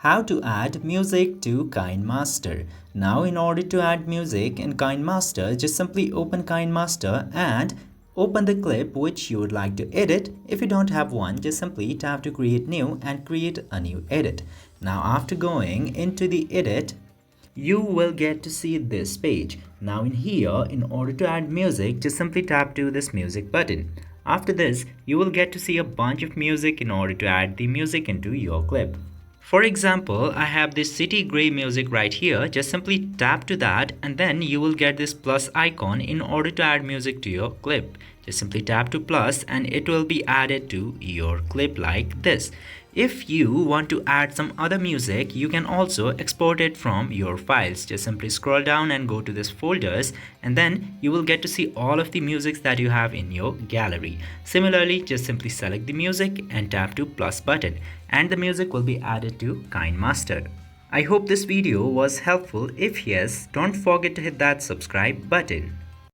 How to add music to KineMaster. Now in order to add music in KineMaster, just simply open KineMaster and open the clip which you would like to edit. If you don't have one, just simply tap to create new and create a new edit. Now after going into the edit, you will get to see this page. Now in here, in order to add music, just simply tap to this music button. After this, you will get to see a bunch of music in order to add the music into your clip. For example, I have this city gray music right here. Just simply tap to that and then you will get this plus icon in order to add music to your clip. Just simply tap to plus and it will be added to your clip like this. If you want to add some other music, you can also export it from your files. Just simply scroll down and go to this folders and then you will get to see all of the musics that you have in your gallery. Similarly, just simply select the music and tap to plus button and the music will be added to KineMaster. I hope this video was helpful. If yes, don't forget to hit that subscribe button.